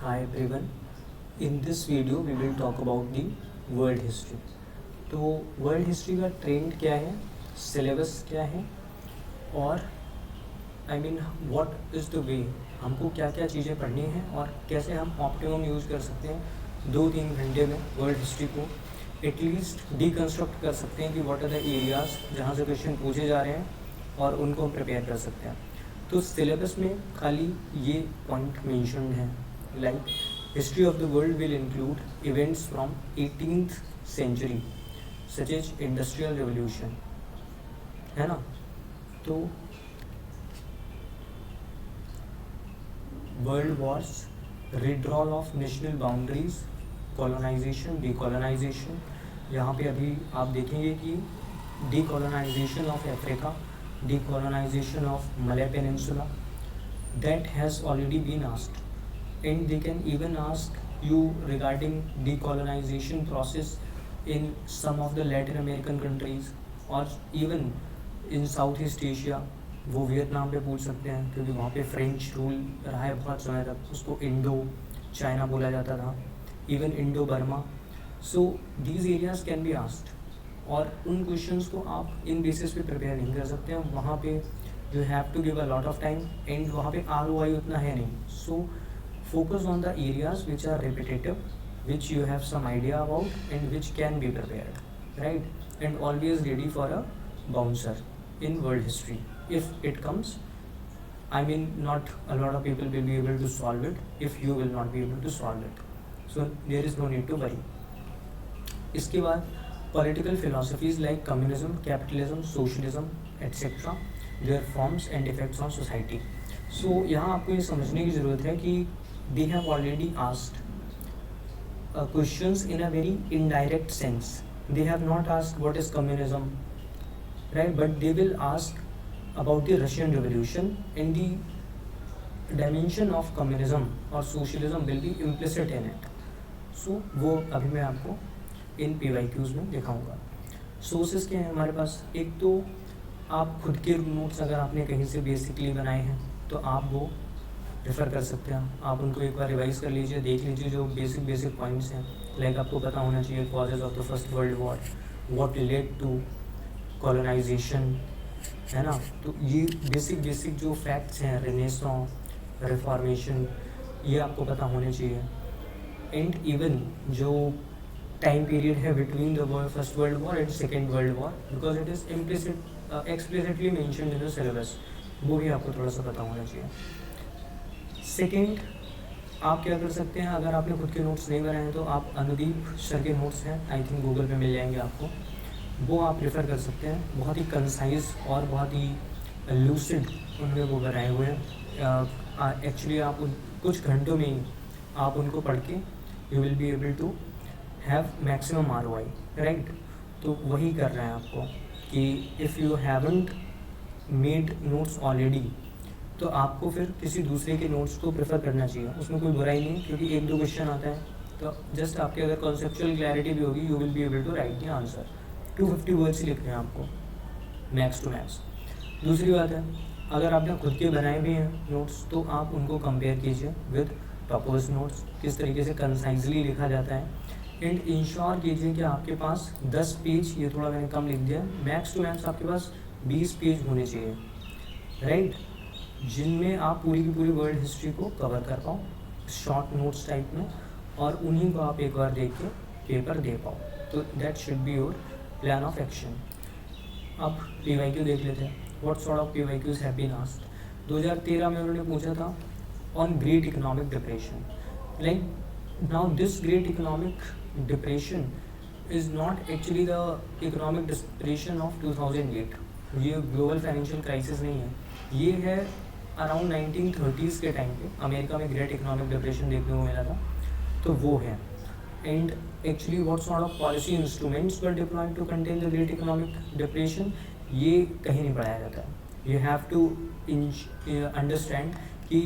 Hi everyone. In this video we will talk about the world history. तो world history का trend क्या है, syllabus क्या है, और I mean what is the way, हमको क्या क्या चीज़ें पढ़नी हैं और कैसे हम ऑप्टिमम यूज़ कर सकते हैं 2-3 घंटे में वर्ल्ड हिस्ट्री को एटलीस्ट डीकंस्ट्रक्ट कर सकते हैं कि व्हाट आर द एरियाज़ जहाँ से क्वेश्चन पूछे जा रहे हैं और उनको हम प्रिपेयर कर सकते हैं. तो सिलेबस में खाली ये पॉइंट मेंशन्ड है, like history of the world will include events from 18th century such as industrial revolution, है ना. तो world wars, redrawal of national boundaries, colonisation, decolonisation. यहाँ पे अभी आप देखेंगे कि decolonisation of Africa, decolonisation of Malay peninsula, that has already been asked, and they can even ask you regarding decolonization process in some of the Latin American countries or even in Southeast Asia. वो Vietnam पे पूछ सकते हैं क्योंकि वहाँ पे French rule रहा है बहुत समय तक, उसको इंडो चाइना बोला जाता था, even Indo Burma. So these areas can be asked, और उन क्वेश्चंस को आप इन बेसिस पे प्रिपेयर नहीं कर सकते हैं. वहाँ पे you have to give a lot of time and वहाँ पे ROI उतना है नहीं. So focus on the areas which are repetitive, which you have some idea about and which can be prepared, right? And always ready for a bouncer in world history if it comes. I mean, not a lot of people will be able to solve it if you will not be able to solve it. So there is no need to worry. इसके बाद political philosophies like communism, capitalism, socialism, etc. their forms and effects on society. So यहाँ आपको ये समझने की ज़रूरत है कि they have already asked questions in a very indirect sense. They have not asked what is communism, right? But they will ask about the Russian Revolution, and the dimension of communism or socialism will be implicit in it. So वो अभी मैं आपको इन PYQs में दिखाऊंगा. Sources क्या हैं हमारे पास. एक तो आप खुद के नोट्स अगर आपने कहीं से बेसिकली बनाए हैं तो आप वो रेफ़र कर सकते हैं. आप उनको एक बार रिवाइज़ कर लीजिए, देख लीजिए जो बेसिक पॉइंट्स हैं. लाइक आपको पता होना चाहिए causes of the first world war, what led to colonisation, है ना. तो ये बेसिक जो फैक्ट्स हैं, रेनेसांस, रिफॉर्मेशन, ये आपको पता होने चाहिए. एंड इवन जो टाइम पीरियड है between the first world war and second world war, because it is explicitly mentioned in the syllabus, वो भी आपको थोड़ा सा पता होना चाहिए. सेकेंड, आप क्या कर सकते हैं, अगर आपने खुद के नोट्स नहीं बनाए हैं तो आप अनुदीप सर के नोट्स हैं, आई थिंक गूगल पे मिल जाएंगे आपको, वो आप रेफ़र कर सकते हैं. बहुत ही कंसाइज और बहुत ही लूसिड उनमें वो बनाए हुए हैं. एक्चुअली आप कुछ घंटों में ही आप उनको पढ़ के you will be able to have maximum ROI, right. तो वही कर रहे हैं आपको कि if you haven't made notes already तो आपको फिर किसी दूसरे के नोट्स को प्रेफर करना चाहिए. उसमें कोई बुराई नहीं, क्योंकि 1-2 क्वेश्चन आता है तो जस्ट आपके अगर कॉन्सेप्चुअल क्लैरिटी भी होगी you will be able to write the answer. 250 words लिखने हैं आपको मैक्स टू मैक्स. दूसरी बात है, अगर आपने खुद के बनाए भी हैं नोट्स तो आप उनको कंपेयर कीजिए विद टॉपर्स नोट्स, किस तरीके से कंसाइजली लिखा जाता है. एंड इंश्योर कीजिए कि आपके पास 10 पेज, ये थोड़ा मैंने कम लिख दिया, मैक्स टू मैक्स आपके पास 20 पेज होने चाहिए, राइट, जिनमें आप पूरी की पूरी वर्ल्ड हिस्ट्री को कवर कर पाओ शॉर्ट नोट्स टाइप में, और उन्हीं को आप एक बार देख के पेपर दे पाओ. तो that should be your plan of action. अब PYQ देख लेते हैं. What sort of PYQs have been asked. 2013 में उन्होंने पूछा था on great economic depression. Like now this great economic depression is not actually the economic depression of 2008. ये global financial crisis नहीं है, ये है अराउंड 1930s के टाइम पे अमेरिका में ग्रेट इकोनॉमिक डिप्रेशन देखने को मिला था, तो वो है. And actually what sort of policy instruments were deployed to contain the great economic depression, ये कहीं नहीं पढ़ाया जाता है. यू हैव टू अंडरस्टैंड कि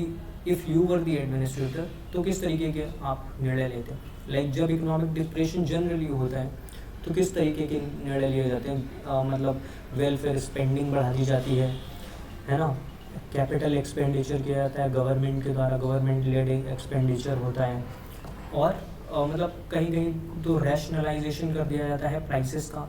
if you were the administrator तो किस तरीके के आप निर्णय लेते हैं. लाइक जब इकोनॉमिक डिप्रेशन जनरली होता है तो किस तरीके के निर्णय लिए जाते हैं. मतलब वेलफेयर स्पेंडिंग बढ़ा दी जाती है ना, कैपिटल एक्सपेंडिचर किया जाता है गवर्नमेंट के द्वारा, गवर्नमेंट लेड एक्सपेंडिचर होता है। और मतलब कहीं कहीं तो रैशनलाइजेशन कर दिया जाता है प्राइसेस का,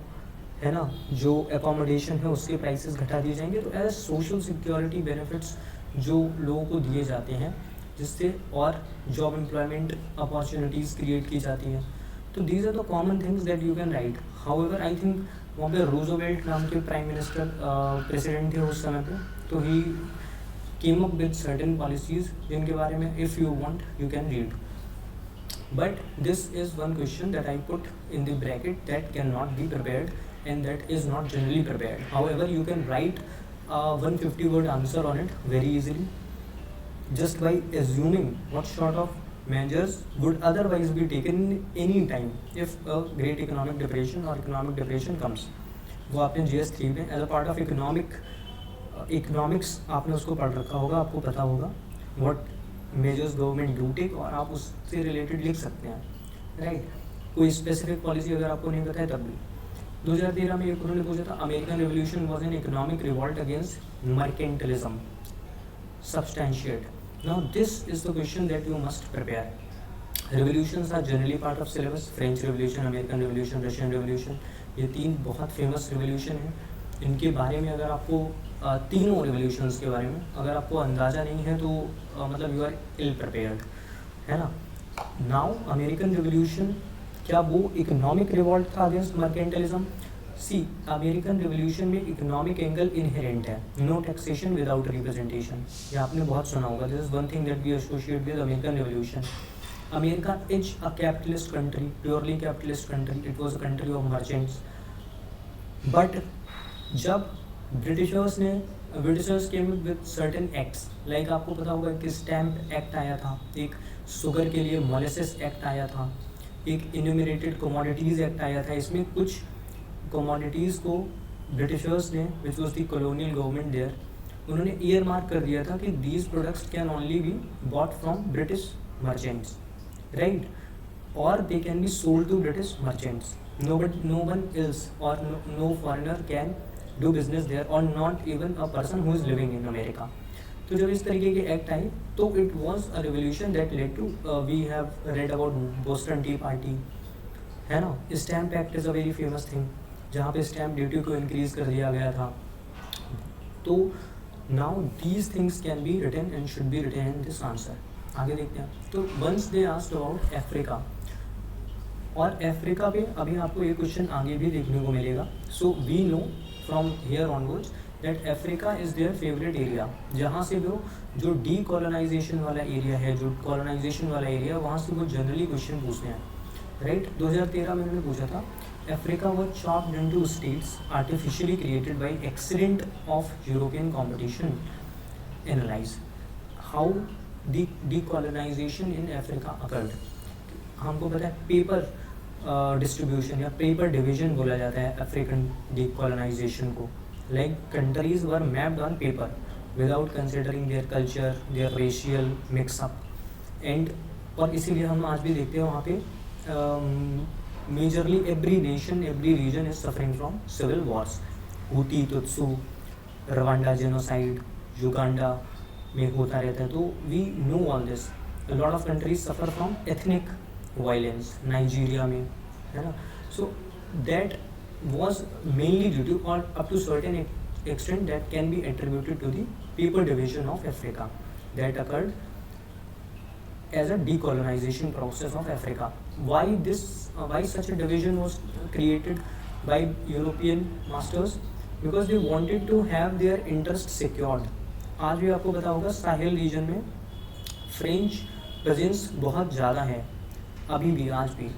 है ना, जो एकोमोडेशन है उसके प्राइसेस घटा दिए जाएंगे। तो एज सोशल सिक्योरिटी बेनिफिट्स जो लोगों को दिए जाते हैं, जिससे और जॉब एम्प्लॉयमेंट अपॉर्चुनिटीज़ क्रिएट की जाती हैं। तो these are the common things that you can write. However I think वहाँ पे रूजवेल्ट नाम के प्राइम मिनिस्टर प्रेसिडेंट थे उस समय पे, तो he came up with certain policies जिनके बारे में if you want you can read. But this is one question that I put in the bracket that cannot be prepared and that is not generally prepared. However, you can write a 150-word answer on it very easily just by assuming what sort of measures would otherwise be taken any time if a great economic depression or economic depression comes. वो आपने GS3 में as a part of economics आपने उसको पढ़ रखा होगा, आपको पता होगा what measures government do take, और आप उससे रिलेटेड लिख सकते हैं, राइट। कोई स्पेसिफिक पॉलिसी अगर आपको नहीं पता है तब भी। 2013 में एक उन्होंने पूछा था, American revolution was an economic revolt against mercantilism, substantiate. Now this is the question that you must prepare. Revolutions are generally part of syllabus, French revolution, American revolution, Russian revolution, ये 3 बहुत फेमस रेवोल्यूशन हैं। इनके बारे में अगर आपको तीनों revolutions के बारे में अगर आपको अंदाज़ा नहीं है तो मतलब यू आर इल प्रिपेयर्ड, है ना। नाउ अमेरिकन रेवोल्यूशन, क्या वो इकोनॉमिक रिवॉल्ट था against mercantilism? See, American revolution में इकोनॉमिक एंगल इनहेरेंट है, नो टैक्सेशन विदाउट रिप्रेजेंटेशन, ये आपने बहुत सुना होगा। This is one thing that we associate with American revolution. America is a capitalist country, purely capitalist country, it was a country of merchants. But जब Britishers came with certain acts, like आपको पता होगा कि stamp act आया था, एक sugar के लिए मोलेसिस एक्ट आया था, एक इन्यूमरेटेड कमोडिटीज़ एक्ट आया था। इसमें कुछ कमोडिटीज़ को ब्रिटिशर्स ने, which was the colonial government there, उन्होंने ईयर मार्क कर दिया था कि these products can only be bought from British merchants, right, और they can be sold to British merchants. No one else और no foreigner can do business there और not even a person who is living in America. तो जब इस तरीके के act आए तो it was a revolution that led to, we have read about Boston tea party, है ना। Stamp act is a very famous thing, जहाँ पे स्टैम्प ड्यूटी को इंक्रीज़ कर दिया गया था। तो now these things can be written and should be written in this answer. आगे देखते हैं। तो once they asked about Africa, और अफ्रीका पे अभी आपको ये क्वेश्चन आगे भी देखने को मिलेगा। So we know from here onwards that Africa is their favourite area, जहाँ से वो जो डीकोलोनाइजेशन वाला एरिया है, जो कॉलोनाइजेशन वाला एरिया, वहाँ से वो जनरली क्वेश्चन पूछते हैं, राइट। 2013 में उन्होंने पूछा था, Africa was chopped into states artificially created by accident of European competition, analyse how the decolonisation in Africa occurred. हमको पता है पेपर डिस्ट्रीब्यूशन या पेपर डिवीजन बोला जाता है अफ्रीकन डीकोलोनाइजेशन को, like countries were mapped on paper without considering their culture, their racial mix up and, और इसीलिए हम आज भी देखते हैं वहाँ पे majorly every nation, every region is suffering from civil Wars, Houthi, Tutsi, Rwanda genocide, Uganda में होता रहता है। तो we know all this, lot of countries suffer from ethnic violence, Nigeria में, है ना। So that was mainly due to or up to certain extent that can be attributed to the paper division of Africa that occurred as a decolonization process of Africa. Why such a division was created by European masters? Because they wanted to have their interest secured. आज भी आपको पता होगा Sahel region में French presence बहुत ज़्यादा है, अभी भी, आज भी।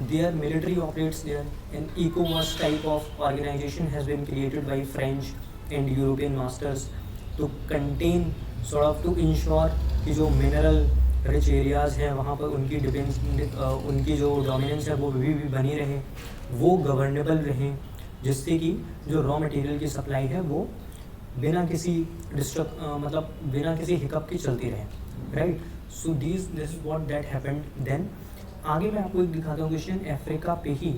Their military operates there. An ECOWAS type of organization has been created by French and European masters to contain, sort of to ensure कि जो mineral rich areas हैं वहाँ पर उनकी डिपेंस, उनकी जो डोमिनेंस है वो भी बनी रहे, वो गवर्नेबल रहें, जिससे कि जो रॉ मटेरियल की सप्लाई है वो बिना किसी मतलब बिना किसी हिकअप की चलती रहे, right. So this is what that happened then. आगे मैं आपको एक दिखाता हूँ क्वेश्चन अफ्रीका पे ही,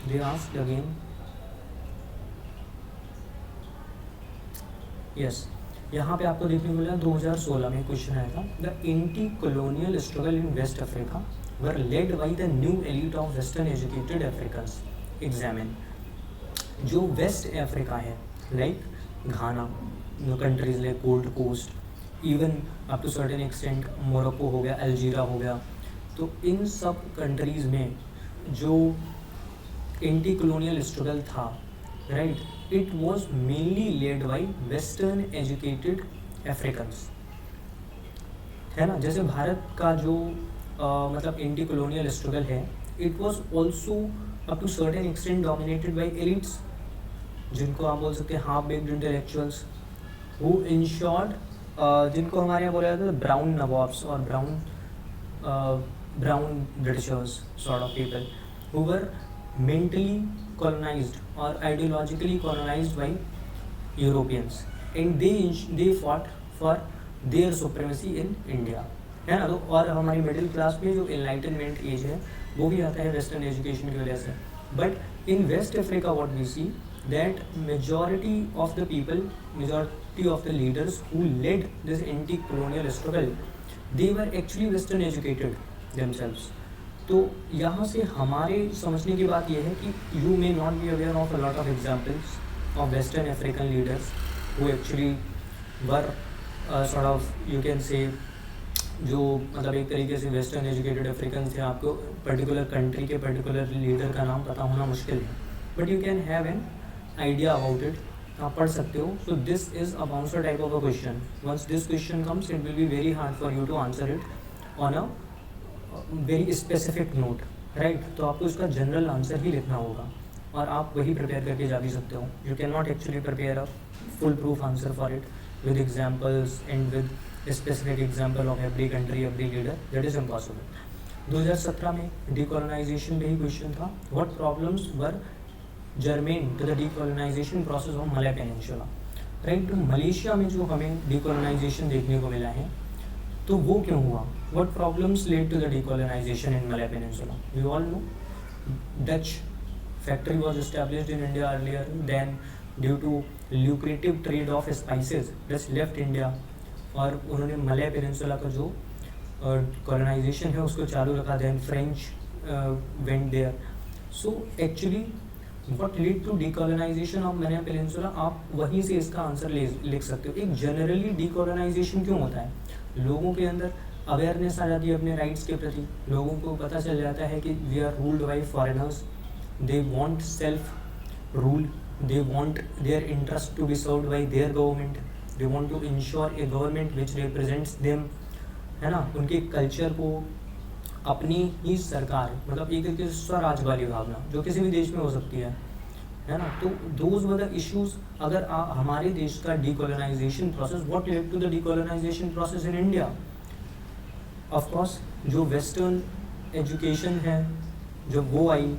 दे आस्क्ड अगेन, यस, यहाँ पे आपको देखने को मिला 2016 में क्वेश्चन आया था, the anti colonial struggle in West Africa were led by the new elite of western educated Africans examine. जो वेस्ट अफ्रीका है, like Ghana, countries like Gold Coast, even up to certain extent Morocco हो गया, अल्जीरा हो गया, तो इन सब countries में जो एंटी कॉलोनियल स्ट्रगल था, right, it was mainly led by western educated Africans, है ना। जैसे भारत का जो मतलब एंटी कॉलोनियल स्ट्रगल है, it was also up to certain extent dominated by elites, जिनको आप बोल सकते हैं half baked intellectuals, who in short जिनको हमारे यहाँ बोला जाता है ब्राउन नवाब्स और brown Britishers sort of people who were mentally colonized or ideologically colonized by Europeans, and they fought for their supremacy in India, है ना। तो और हमारी मिडिल क्लास में जो एनलाइटनमेंट एज है वो भी आता है वेस्टर्न एजुकेशन की वजह से। But in West Africa what we see that majority of the people, majority of the leaders who led this anti colonial struggle, they were actually western educated themselves. तो यहाँ से हमारे समझने की बात यह है कि you may not be aware of a lot of examples of western African leaders who actually were sort of you can say, जो मतलब एक तरीके से वेस्टर्न एजुकेटेड अफ्रीकन थे। आपको पर्टिकुलर कंट्री के पर्टिकुलर लीडर का नाम पता होना मुश्किल है, but you can have an idea about it, आप पढ़ सकते हो। So this is a bouncer type of a question. Once this question comes it will be very hard for you to answer it on a very specific note, right. तो आपको इसका general answer ही लिखना होगा और आप वही prepare करके जा भी सकते हो। You can not actually prepare a full proof answer for it with examples and with specific example of every country, every leader, that is impossible. 2017 में डीकोलोनाइजेशन में ही क्वेश्चन था, what problems were germane to the decolonisation process of Malay peninsula, right. तो Malaysia में जो हमें decolonisation देखने को मिला है, तो वो क्यों हुआ? What problems led to the decolonization in Malay Peninsula? We all know Dutch factory was established in India earlier. Then, due to lucrative trade of spices, Dutch left India और उन्होंने मलय पेनिनसुला का जो colonization है उसको चालू रखा। Then French went there. So actually, what led to decolonization of Malay Peninsula? आप वहीं से इसका आंसर लिख सकते हो। एक जनरली decolonization क्यों होता है? लोगों के अंदर अवेयरनेस आ जाती है अपने राइट्स के प्रति, लोगों को पता चल जाता है कि we are ruled by foreigners, they want self rule, they want their interest to be served by their government, they want to ensure a government which represents them, है ना। उनके कल्चर को अपनी ही सरकार, मतलब एक तरीके से स्वराज वाली भावना जो किसी भी देश में हो सकती है ना। तो दोज वर द इश्यूज। अगर हमारे देश का decolonisation process, what led to the decolonisation process in India? Of course जो वेस्टर्न एजुकेशन है जब वो आई,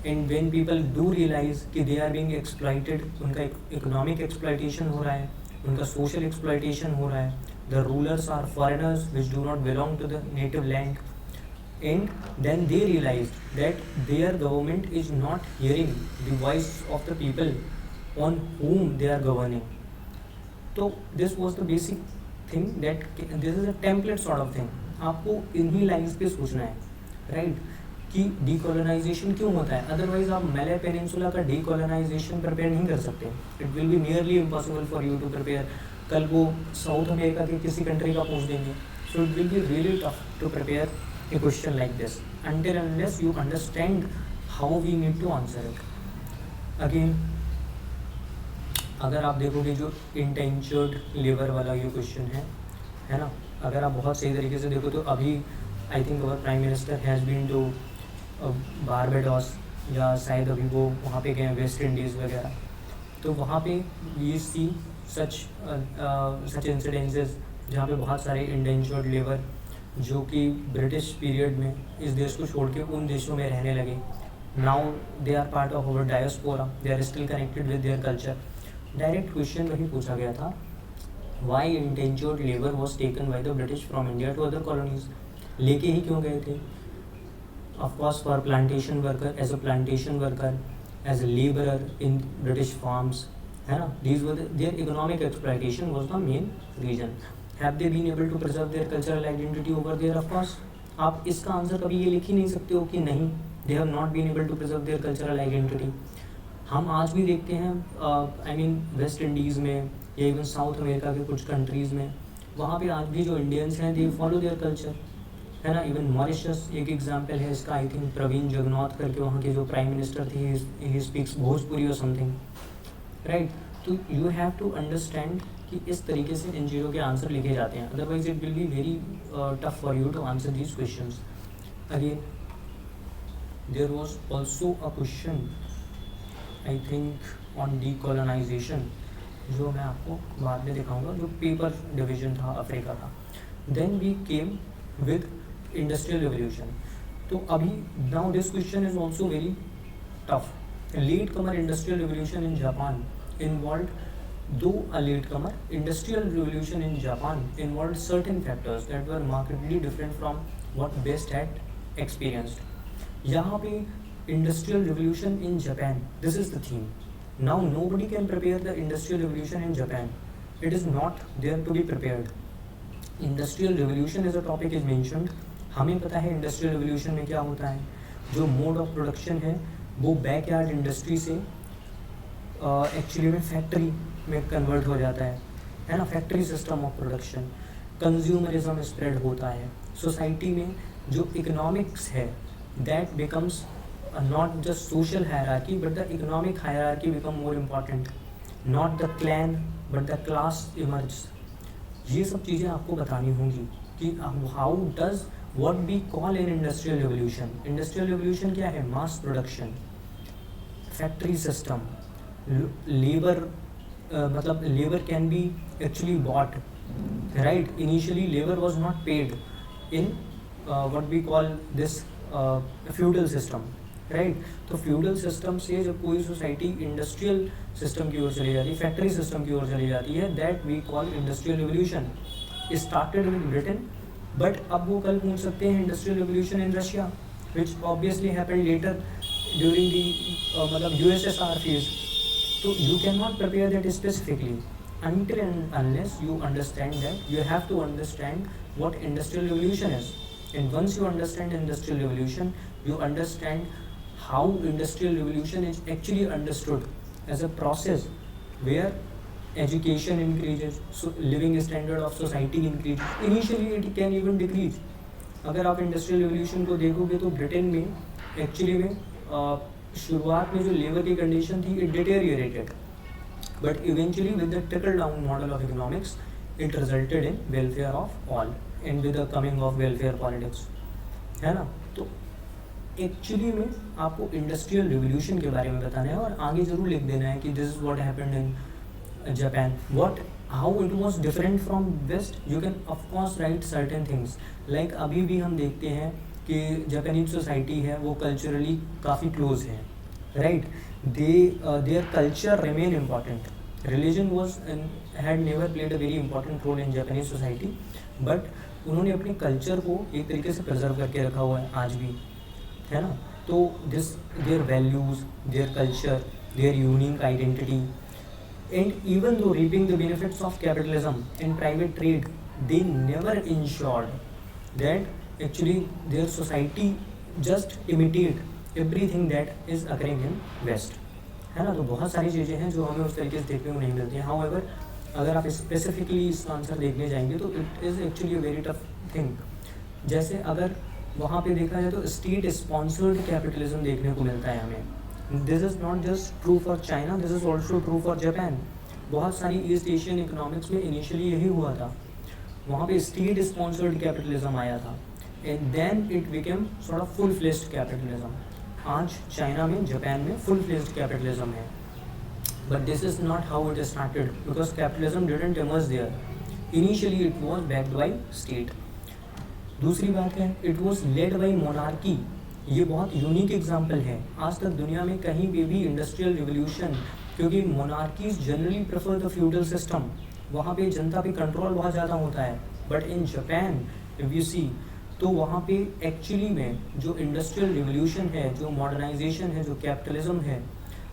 and when people do realise कि दे आर बीइंग एक्सप्लॉइटेड, उनका इकोनॉमिक एक्सप्लॉइटेशन हो रहा है, उनका सोशल एक्सप्लॉइटेशन हो रहा है, the rulers are foreigners which do not belong to the native land, and then they realized that their government is not hearing the voice of the people on whom they are governing. So this was the basic thing, that this is a template sort of thing. आपको इन्हीं lines पे सोचना है, right, कि decolonisation क्यों होता है। Otherwise आप मलय पेनिनसुला का डीकोलोनाइजेशन प्रिपेयर नहीं कर सकते। It will be nearly impossible for you to prepare. कल वो साउथ अमेरिका के किसी कंट्री का पूछ देंगे, so it will be really tough to prepare a question like this until unless you understand how we need to answer it. Again, अगर आप देखोगे जो इंटेंचर्ड लेबर वाला ये क्वेश्चन है ना, अगर आप बहुत सही तरीके से देखो तो अभी I think our prime minister has been to Barbados, या शायद अभी वो वहाँ पे गए वेस्ट इंडीज़ वगैरह, तो वहाँ पे ये सी सच इंसिडेंसेस जहाँ पे बहुत सारे इंडेंचर्ड लेबर जो कि ब्रिटिश पीरियड में इस देश को छोड़ के उन देशों में रहने लगे, now they are part of our diaspora, they are still connected with their culture. Direct question वही पूछा गया था, why indentured labour was taken by the British from India to other colonies. लेके ही क्यों गए थे? Of course for plantation worker, as a plantation worker, as a labourer in British farms, है ना. These were their economic exploitation was the main reason. Have they been able to preserve their cultural identity over there? Of course. आप इसका answer कभी ये लिख ही नहीं सकते हो कि नहीं, they have not been able to preserve their cultural identity. हम आज भी देखते हैं आई मीन वेस्ट इंडीज़ में या इवन साउथ अमेरिका के कुछ कंट्रीज़ में, वहाँ पे आज भी जो इंडियंस हैं दे फॉलो देयर कल्चर, है ना. इवन मॉरिशस एक एग्जांपल है इसका. आई थिंक प्रवीण जगन्नाथ करके वहाँ के जो प्राइम मिनिस्टर थे, ही स्पीक्स भोजपुरी और समथिंग, राइट. तो यू हैव टू अंडरस्टैंड कि इस तरीके से इन चीज़ों के आंसर लिखे जाते हैं, otherwise it will be very tough for you to answer these questions. Again there was also a question I think on decolonisation, जो मैं आपको बाद में दिखाऊंगा, जो पेपर डिवीजन था अफ्रीका का. Then we came with industrial revolution. तो अभी now this question is also very tough. Latecomer industrial revolution in Japan involved, though a latecomer industrial revolution in Japan involved certain factors that were markedly different from what West had experienced. यहाँ पे industrial revolution in Japan, this is the theme. Now nobody can prepare the industrial revolution in Japan. It is not there to be prepared. Industrial revolution as a topic is mentioned. हमें पता है industrial revolution में क्या होता है. जो mode of production है वो बैकयार्ड इंडस्ट्री से एक्चुअली में फैक्ट्री में कन्वर्ट हो जाता है ना. Factory system of production, consumerism spread होता है सोसाइटी में. जो इकोनॉमिक्स है that becomes not just social hierarchy but the economic hierarchy become more important. Not the clan but the class emerge. ये सब चीज़ें आपको बतानी होंगी कि how does what we call an industrial revolution. Industrial revolution क्या है? mass production, factory system, labor, मतलब labor can be actually bought, right? Initially labor was not paid in what we call this feudal system, right? तो feudal system से जब कोई society industrial system की ओर चली जाती है, factory system की ओर चली जाती है, that we call industrial revolution. It started with Britain, but अब वो कल पूछ सकते हैं industrial revolution in Russia, which obviously happened later during the मतलब USSR फेज. तो you can not prepare that specifically until and unless you understand that. You have to understand what industrial revolution is, and once you understand industrial revolution, you understand how industrial revolution is actually understood as a process where education increases, so living standard of society increases. Initially it can even decrease. अगर आप industrial revolution को देखोगे तो Britain में actually में शुरुआत में जो लेबर की कंडीशन थी it deteriorated, but eventually with the trickle down model of economics it resulted in welfare of all and with the coming of welfare politics, है ना. तो एक्चुअली में आपको इंडस्ट्रियल रिवोल्यूशन के बारे में बताना है और आगे जरूर लिख देना है कि this is what happened in Japan. How it was different from West? You can of course write certain things. Like अभी भी हम देखते हैं कि जापानीज सोसाइटी है वो कल्चरली काफ़ी क्लोज है, right. Their culture remain important. Religion was had never played a very important role in Japanese society, but उन्होंने अपने कल्चर को एक तरीके से प्रिजर्व करके रखा हुआ है आज भी, है ना. तो this their values, their culture, their unique identity. And even though reaping the benefits of capitalism and private trade, they never ensured that actually their society just imitate everything that is occurring in West, है ना. तो बहुत सारी चीज़ें हैं जो हमें उस तरीके से देखने को नहीं मिलती हैं. However, अगर आप स्पेसिफिकली इसका आंसर देखने जाएंगे तो it is actually a very tough thing. जैसे अगर वहाँ पे देखा जाए तो स्टेट स्पॉन्सर्ड कैपिटलिज्म देखने को मिलता है हमें. This is not just true for China, this is also true for Japan. बहुत सारी ईस्ट एशियन इकोनॉमिक्स में इनिशियली यही हुआ था, वहाँ पे स्टेट स्पॉन्सर्ड कैपिटलिज्म आया था and then it became sort of full fledged capitalism. आज चाइना में, जापान में फुल फ्लेज्ड कैपिटलिज्म है, but this is not how it started because capitalism didn't emerge there. Initially it was backed by state. दूसरी बात है it was led by monarchy. ये बहुत unique example है. आज तक दुनिया में कहीं पे भी इंडस्ट्रियल रिवोल्यूशन, क्योंकि monarchies generally prefer the feudal system, वहाँ पे जनता पे कंट्रोल बहुत ज़्यादा होता है. But in Japan if you see तो वहाँ पे एक्चुअली में जो इंडस्ट्रियल रिवोल्यूशन है, जो मॉडर्नाइजेशन है, जो कैपिटलिज्म है,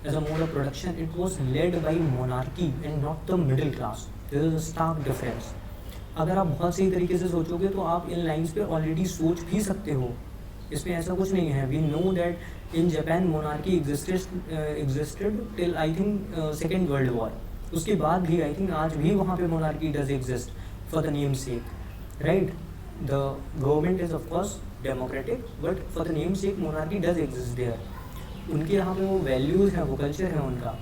as a mode of production, it was led by monarchy and not the middle class. There is a stark difference. अगर आप बहुत सही तरीके से सोचोगे तो आप इन लाइंस पे ऑलरेडी सोच भी सकते हो, इसमें ऐसा कुछ नहीं है. We know that in Japan monarchy existed till I think second world war. उसके बाद भी आई थिंक आज भी वहाँ पे monarchy does exist for the name sake, right. The government is of course democratic, but for the name sake monarchy does exist there. उनके यहाँ पे वो वैल्यूज़ हैं, वो कल्चर है उनका.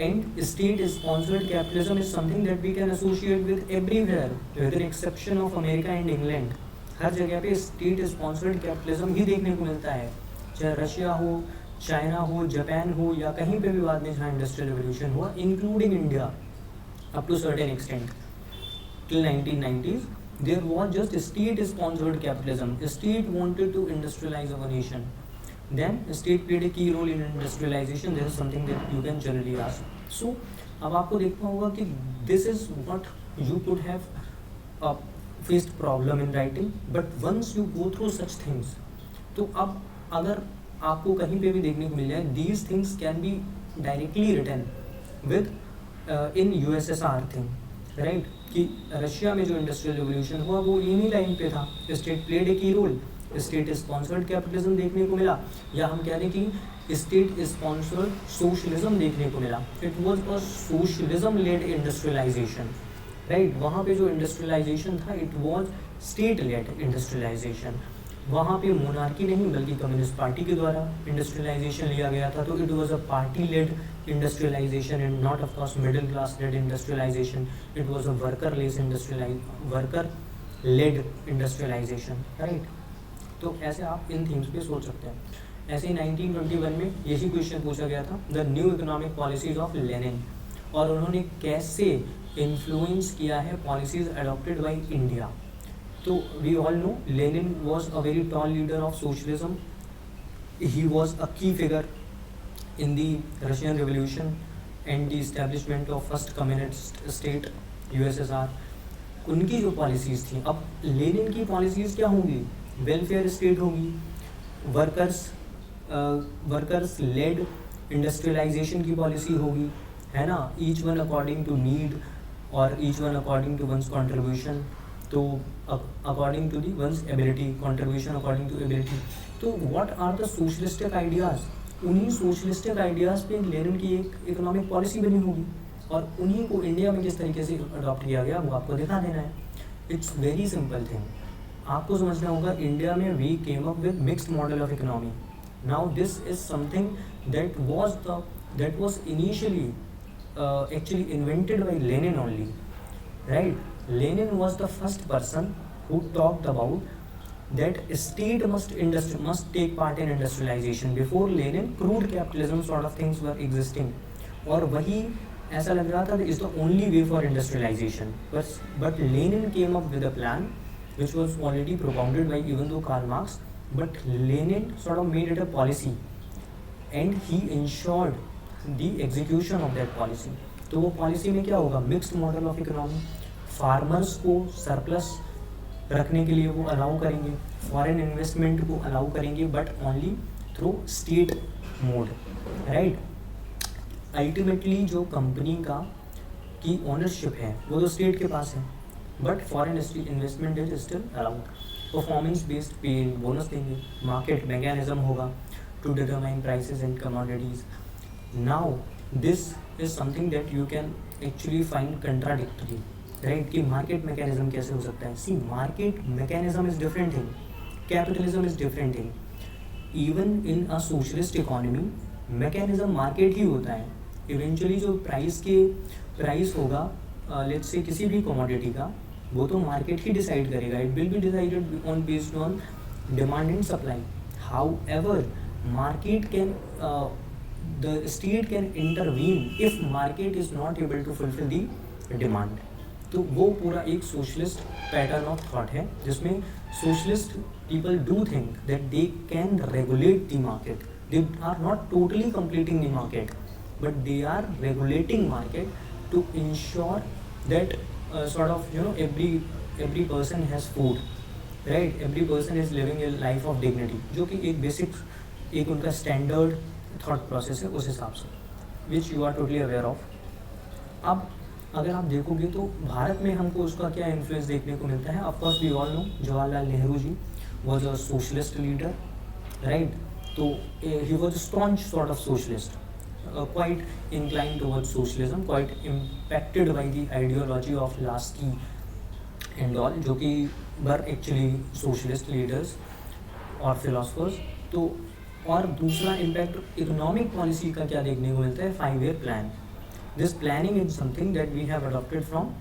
And state sponsored capitalism is something that we can associate with everywhere, with the exception of America and England. हर जगह पे स्टेट स्पॉन्सर्ड कैपिटलिज्म ही देखने को मिलता है, चाहे रशिया हो, चाइना हो, जापान हो, या कहीं पे भी बाद में जहाँ इंडस्ट्रियल रिवोल्यूशन हुआ, including India up to certain extent till 1990s. There was just state sponsored capitalism. State wanted to industrialize our nation. Then state played a key role in industrialization. This is something that you can generally ask. So अब आपको देखना होगा कि this is what you could have faced problem in writing, but once you go through such things, तो अब अगर आपको कहीं पे भी देखने को मिल जाए, these things can be directly written with in USSR thing, right? कि रशिया में जो इंडस्ट्रियल रिवोल्यूशन हुआ वो इन्हीं लाइन पे था. स्टेट प्लेड ए की रोल. स्टेट स्पॉन्सर्ड कैपिटलिज्म देखने को मिला, या हम कह रहे हैं कि स्टेट स्पॉन्सर्ड सोशलिज्म देखने को मिला. It was a socialism led industrialisation, right. वहाँ पे जो इंडस्ट्रियलाइजेशन था it was state led industrialisation. वहाँ पे मोनार्की नहीं बल्कि कम्युनिस्ट पार्टी के द्वारा इंडस्ट्रियलाइजेशन लिया गया था. तो it was a party led industrialisation and not of course middle class led industrialisation. It was a worker led industrialisation, right. तो ऐसे आप इन थिंग्स पे सोच सकते हैं. ऐसे ही 1921 में यही क्वेश्चन पूछा गया था, the new economic policies of Lenin, और उन्होंने कैसे इन्फ्लुएंस किया है पॉलिसीज अडॉप्टेड बाय इंडिया. तो we all know Lenin was a very tall leader of socialism. He was a key figure in the Russian revolution and the establishment of first communist state USSR. उनकी जो policies थी, अब Lenin की policies क्या होंगी? Welfare state होगी, workers led industrialisation की policy होगी, है ना. Each one according to need और each one according to one's contribution. तो according to the one's ability, contribution according to ability. तो what are the socialistic ideas? उन्हीं socialistic ideas पे Lenin की एक इकोनॉमिक पॉलिसी बनी होगी, और उन्हीं को इंडिया में किस तरीके से अडॉप्ट किया गया वो आपको दिखा देना है. It's very simple thing. आपको समझना होगा इंडिया में we came up with mixed model of economy. Now this is something that was initially actually invented by Lenin only, right. Lenin was the first person who talked about that state must take part in industrialisation. Before Lenin crude capitalism sort of things were existing, और वही ऐसा लग रहा था is the only way for industrialisation. But Lenin came up with a plan which was already propounded by even though Karl Marx, but Lenin sort of made it a policy and he ensured the execution of that policy. तो वो policy में क्या होगा? Mixed model of economy. Farmers को surplus रखने के लिए वो अलाउ करेंगे, फॉरेन इन्वेस्टमेंट को अलाउ करेंगे, but only through state mode, right. Ultimately जो कंपनी की ओनरशिप है वो तो स्टेट के पास है, but foreign investment is still allowed. Performance based पे बोनस देंगे, मार्केट मैकेनिज्म होगा to determine prices and commodities. Now this is something that you can actually find contradictory, right. कि मार्केट मैकेनिज्म कैसे हो सकता है? See, market mechanism is different thing, capitalism is different thing. Even in a socialist economy mechanism market ही होता है. Eventually जो price होगा लेट्स से किसी भी कमोडिटी का, वो तो मार्केट ही डिसाइड करेगा. It will be decided on based on demand and supply. However market can the state can intervene if market is not able to fulfil the demand. तो वो पूरा एक सोशलिस्ट पैटर्न ऑफ थॉट है जिसमें socialist people do think that they can regulate the market. They are not totally completing the market, but they are regulating market to ensure that sort of every person has food, right. Every person is living a life of dignity, जो कि एक basic एक उनका standard thought process है उस हिसाब से, which you are totally aware of. अब अगर आप देखोगे तो भारत में हमको उसका क्या इन्फ्लुएंस देखने को मिलता है। Of course we all know Jawaharlal Nehru ji was a socialist leader, right. तो he was a staunch sort of socialist, quite inclined towards socialism, quite impacted by the ideology of Lasky and all, जो कि वर एक्चुअली सोशलिस्ट लीडर्स और philosophers. तो और दूसरा impact economic policy का क्या देखने को मिलता है, 5 year plan. This planning is something that we have adopted from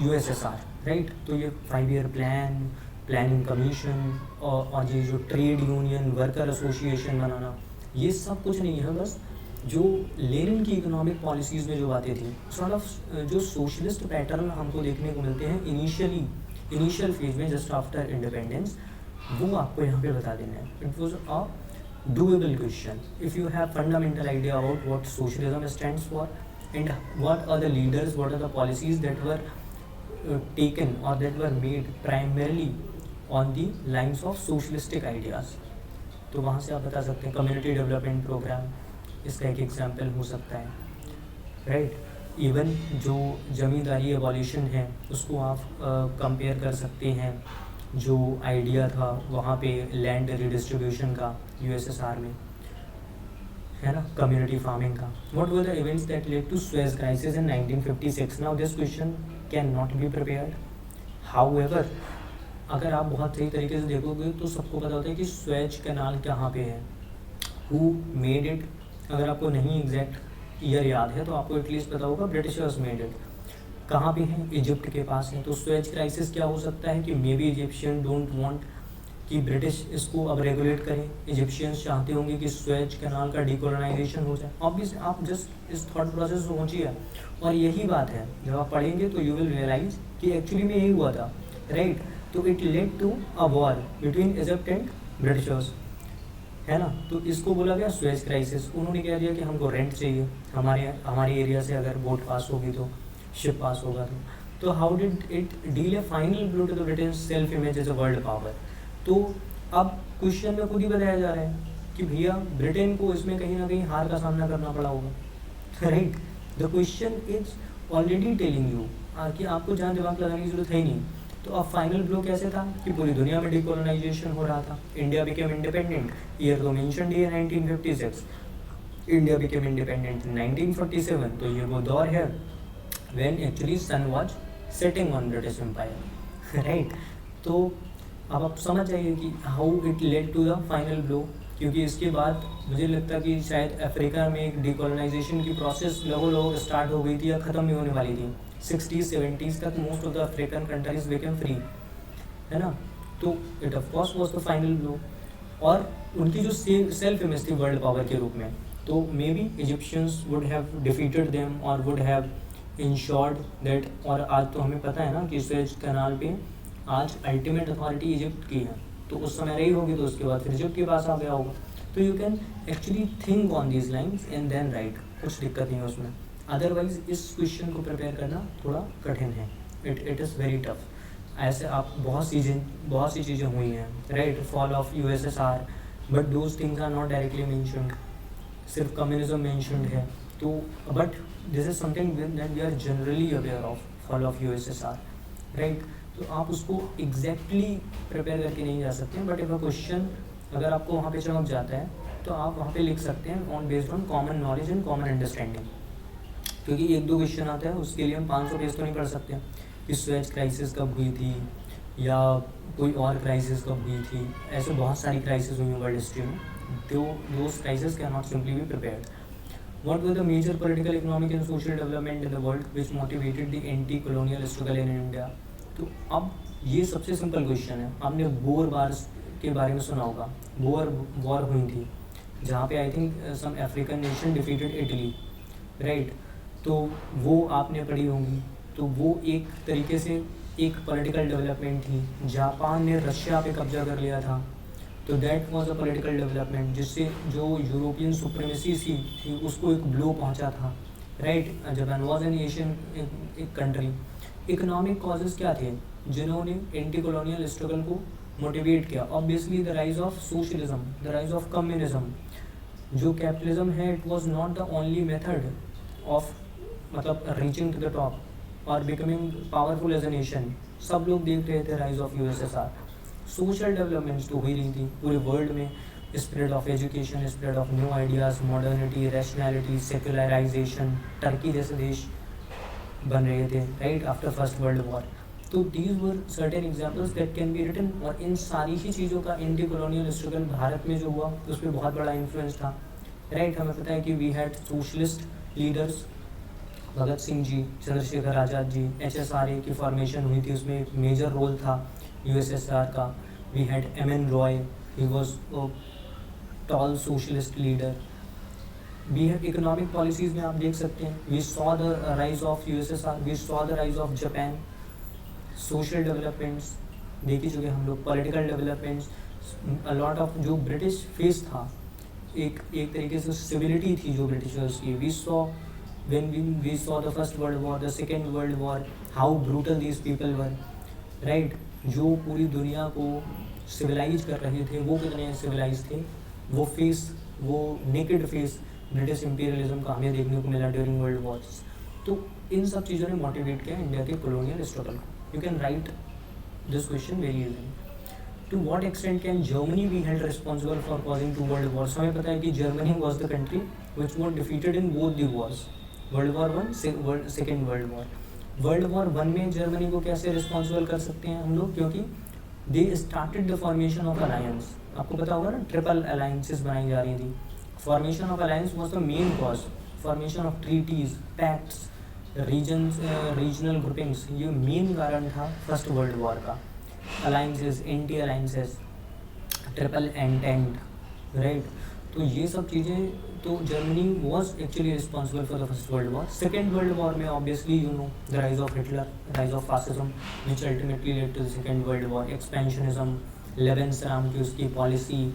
USSR, right. तो ये 5 ईयर प्लानिंग कमीशन और ये जो ट्रेड यूनियन वर्कर एसोसिएशन बनाना, ये सब कुछ नहीं है, बस जो लेनिन की इकोनॉमिक पॉलिसीज़ में जो बातें थी, सॉर्ट ऑफ जो सोशलिस्ट पैटर्न हमको देखने को मिलते हैं इनिशियल फेज में जस्ट आफ्टर इंडिपेंडेंस, वो आपको यहाँ पे बता देना है। It was a doable question if you have fundamental idea about what socialism stands for and what are the leaders, what are the policies that were taken और that were made primarily on the lines of socialistic ideas. तो वहाँ से आप बता सकते हैं community development programme इसका एक एग्जाम्पल हो सकता है, राइट। इवन जो ज़मींदारी एबॉलिशन है उसको आप कंपेयर कर सकते हैं, जो आइडिया था वहाँ पे लैंड रिडिस्ट्रीब्यूशन का USSR में, है ना, कम्युनिटी फार्मिंग का। What were the events that led to Suez crisis in 1956। Now this question can not be prepared, however अगर आप बहुत सही तरीके से देखोगे तो सबको पता होता है कि स्वेज कैनाल कहाँ पे है, हु मेड इट। अगर आपको नहीं एग्जैक्ट ईयर याद है तो आपको एटलीस्ट पता होगा ब्रिटिशर्स मेड इट। कहाँ पे है, इजिप्ट के पास है। तो स्वेज क्राइसिस क्या हो सकता है कि may be Egyptian don't want कि ब्रिटिश इसको अब रेगुलेट करें। इजिप्शियंस चाहते होंगे कि स्वेज कैनाल का डिकोलोनाइजेशन हो जाए। ऑब्वियसली आप जस्ट इस थॉट प्रोसेस को सोचिए, और यही बात है जब आप पढ़ेंगे तो यू विल रियलाइज कि एक्चुअली में यही हुआ था, राइट। तो it led to a war between Egypt and Britishers, है ना। तो इसको बोला गया स्वेज क्राइसिस। उन्होंने कह दिया कि हमको रेंट चाहिए, हमारे एरिया से अगर बोट पास होगी तो, शिप पास होगा तो how did it deal a final blow to the British self image as a world power. तो अब क्वेश्चन में खुद ही बताया जा रहा है कि भैया ब्रिटेन को इसमें कहीं ना कहीं हार का सामना करना पड़ा होगा, right. The question is already telling you कि आपको जहाँ दिमाग लगाने की जरूरत है ही नहीं। तो अब फाइनल ब्लो कैसे था कि पूरी दुनिया में डिकोलोनाइजेशन हो रहा था। इंडिया बिकेम इंडिपेंडेंट, ईयर तो मेंशन है 1956, इंडिया बिकेम इंडिपेंडेंट 1947। तो ये वो दौर है when actually sun was setting on British empire, right. तो अब आप समझ जाइए कि how it led to the final blow, क्योंकि इसके बाद मुझे लगता कि शायद अफ्रीका में एक डिकोलोनाइजेशन की प्रोसेस लगो स्टार्ट हो गई थी या ख़त्म ही होने वाली थी। 60s 70s तक most of the African countries became free, है ना। तो it of course was the final blow, और उनकी जो सेल्फ इमेज थी वर्ल्ड पावर के रूप में, तो may be Egyptians would have defeated them और वुड हैव इंश्योर्ड दैट। और आज तो हमें पता है ना कि स्वेज कैनाल पे आज अल्टीमेट अथॉरिटी इजिप्ट की है, तो उस समय रही होगी तो उसके बाद फिर इजिप्ट के पास आ गया होगा। तो you can actually think on these lines and then right, कुछ दिक्कत नहीं है उसमें। अदरवाइज इस क्वेश्चन को प्रिपेयर करना थोड़ा कठिन है, इट इज़ वेरी टफ। ऐसे आप बहुत सी चीज़ें हुई हैं, right, fall of USSR, but those things are not directly mentioned, सिर्फ कम्युनिज्म मेंशन्ड है। तो but this is something that we are generally aware of, fall of USSR, right. तो आप उसको एग्जैक्टली प्रिपेयर करके नहीं जा सकते, बट इफ अ क्वेश्चन अगर आपको वहाँ पे चमक जाता है तो आप वहाँ पे लिख सकते हैं on based on common knowledge and common understanding. क्योंकि 1-2 क्वेश्चन आता है उसके लिए हम 500 पेज तो नहीं पढ़ सकते कि स्वेज क्राइसिस कब हुई थी या कोई और क्राइसिस कब हुई थी। ऐसे बहुत सारी क्राइसिस हुई हैं वर्ल्ड हिस्ट्री में, तो those crisis can not simply be prepared. What were the major political, economic and social development in the world which motivated the anti-colonial struggle in India? तो अब ये सबसे सिंपल क्वेश्चन है। आपने बोर वार्स के बारे में सुना होगा, बोर वॉर हुई थी जहाँ पे I think some African nation defeated Italy, right. तो वो आपने पढ़ी होंगी। तो वो एक तरीके से एक पॉलिटिकल डेवलपमेंट थी। जापान ने रशिया पे कब्जा कर लिया था, तो that was a political development जिससे जो यूरोपियन सुप्रीमेसी थी उसको एक ब्लो पहुंचा था, right. Japan was an Asian एक कंट्री। इकोनॉमिक कॉजेज़ क्या थे जिन्होंने एंटी कॉलोनियल स्ट्रगल को मोटिवेट किया? Obviously the rise of socialism, the rise of communism, जो कैपिटलिज्म है it was not the only method of मतलब रीचिंग टू द टॉप और becoming powerful as a nation. सब लोग देख रहे थे rise of USSR. Social developments तो हो ही रही थी पूरे वर्ल्ड में, spread of education, spread of new ideas, modernity, rationality, secularisation. Turkey जैसे देश बन रहे थे right after first world war. तो these were certain examples that can be written. और इन सारी ही चीज़ों का एंटी कॉलोनियल स्ट्रगल भारत में जो हुआ उस पर बहुत बड़ा इन्फ्लुएंस था राइट। हमें पता है कि we had socialist leaders, Bhagat Singh ji, Chandrashekhar Azad ji, HSRA की फॉर्मेशन हुई थी, उसमें एक मेजर रोल था USSR का। We had MN Roy, he was tall socialist leader. We had economic policies में आप देख सकते हैं, we saw the rise of USSR, we saw the rise of Japan. Social developments देख ही चुके हम लोग, पॉलिटिकल डेवलपमेंट्स, अलॉट ऑफ जो ब्रिटिश फेस था, एक तरीके से सिविलिटी थी जो ब्रिटिशर्स की। We saw when we saw the first world war, the second world war, how brutal these people were, right? जो पूरी दुनिया को सिविलाइज कर रहे थे वो कितने सिविलाइज थे। वो फेस, वो नेकेड फेस ब्रिटिश इंपीरियलिज्म का हमें देखने को मिला ड्यूरिंग वर्ल्ड वॉर्स। तो इन सब चीज़ों ने मोटिवेट किया इंडिया के कॉलोनियल स्ट्रगल को। You can write this question very easily. To what extent can Germany be held responsible for causing two world wars? हमें पता है कि Germany was the country which was defeated in both the wars, world war 1, second world war. World war 1 में Germany को कैसे responsible कर सकते हैं हम लोग, क्योंकि they started the formation of alliance. आपको पता होगा ना, ट्रिपल अलायंसेस बनाई जा रही थी। Formation of alliance was the main cause. Formation of treaties, pacts, regional groupings, ये मेन कारण था फर्स्ट वर्ल्ड वॉर का। Alliances, anti alliances, triple entente, right. तो ये सब चीज़ें, तो Germany was actually responsible for the first world war. Second world war में obviously you know the rise of Hitler, rise of fascism which ultimately led to the second world war. Expansionism, Lebensraum की उसकी policy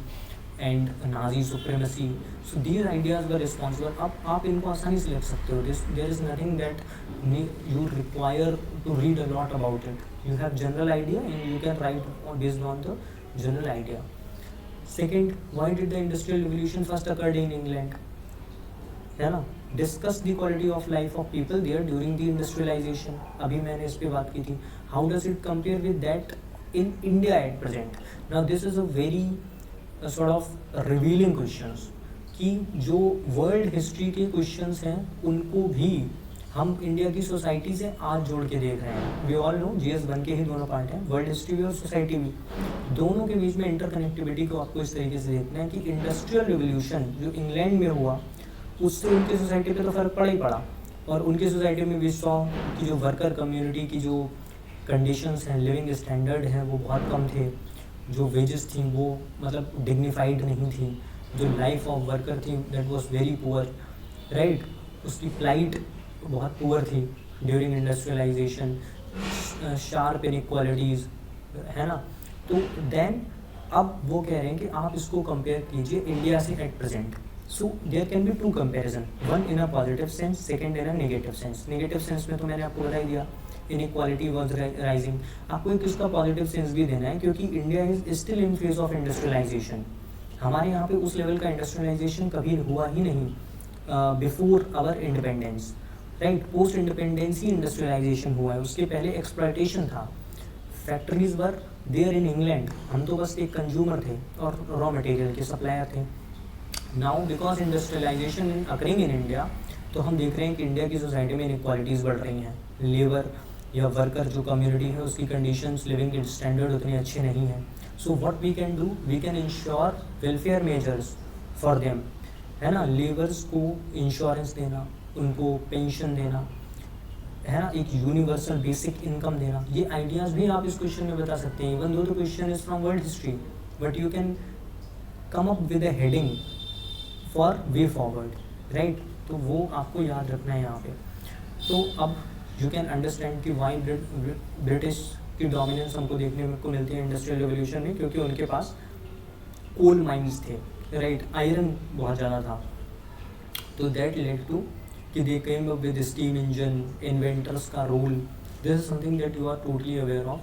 and Nazi supremacy, so these ideas were responsible. अब आप इनको आसानी से लिख सकते हो। There is nothing that you require to read a lot about it. You have general idea and you can write based on the general idea. Second, why did the industrial revolution first occurred in England? है ना, discuss the quality of life of people there during the industrialization. अभी मैंने इस पे बात की थी. How does it compare with that in India at present? Now this is a very sort of revealing questions कि जो world history के questions हैं उनको भी हम इंडिया की सोसाइटी से आज जोड़ के देख रहे हैं। वी ऑल नो GS1 के ही दोनों पार्ट हैं, वर्ल्ड हिस्ट्री भी और सोसाइटी भी। दोनों के बीच में इंटरकनेक्टिविटी को आपको इस तरीके से देखना है कि इंडस्ट्रियल रिवोल्यूशन जो इंग्लैंड में हुआ उससे उनकी सोसाइटी पे तो फ़र्क पड़ा ही पड़ा। और उनकी सोसाइटी में भी सॉ कि जो वर्कर कम्युनिटी की जो कंडीशंस हैं, लिविंग स्टैंडर्ड हैं, वो बहुत कम थे। जो वेजेस थी वो मतलब डिग्निफाइड नहीं थी। जो लाइफ ऑफ वर्कर थी that was very poor, right. उसकी प्लाइट बहुत पुअर थी ड्यूरिंग इंडस्ट्रियलाइजेशन, शार्प इनइक्वालिटीज़, है ना। तो देन अब वो कह रहे हैं कि आप इसको कंपेयर कीजिए इंडिया से at present. So there can be two comparison, one in a positive sense, second in a negative sense. Negative sense में तो मैंने आपको बता ही दिया, इनइक्वालिटी वाज राइजिंग। आपको एक इसका पॉजिटिव सेंस भी देना है क्योंकि India is still in phase of industrialisation. हमारे यहाँ पे उस लेवल का इंडस्ट्रियलाइजेशन कभी हुआ ही नहीं before our independence, right. Post independence ही इंडस्ट्रियलाइजेशन हुआ है, उसके पहले एक्सप्लॉयटेशन था। Factories were there in England, हम तो बस एक कंज्यूमर थे और रॉ मटेरियल के सप्लायर थे। Now because industrialisation in occurring in India, तो हम देख रहे हैं कि इंडिया की सोसाइटी में इनइक्वालिटीज़ बढ़ रही हैं। लेबर या वर्कर जो कम्युनिटी है उसकी कंडीशंस, लिविंग स्टैंडर्ड उतने अच्छे नहीं हैं। So what we can do, we can ensure welfare measures for them, है ना। लेबर्स को इंश्योरेंस देना, उनको पेंशन देना, है ना, एक यूनिवर्सल बेसिक इनकम देना। ये आइडियाज़ भी आप इस क्वेश्चन में बता सकते हैं। Even though the question is from world history, but you can come up with a heading for way forward, right. तो वो आपको याद रखना है यहाँ पे। तो अब यू कैन अंडरस्टैंड कि वाई ब्रिटिश की डोमिनेंस हमको देखने को मिलती है इंडस्ट्रियल रिवोल्यूशन में, क्योंकि उनके पास कोल माइंस थे, राइट, आयरन बहुत ज़्यादा था। तो दैट लेड टू कि they came up with steam engine, inventors का role. This is something that you are totally aware of,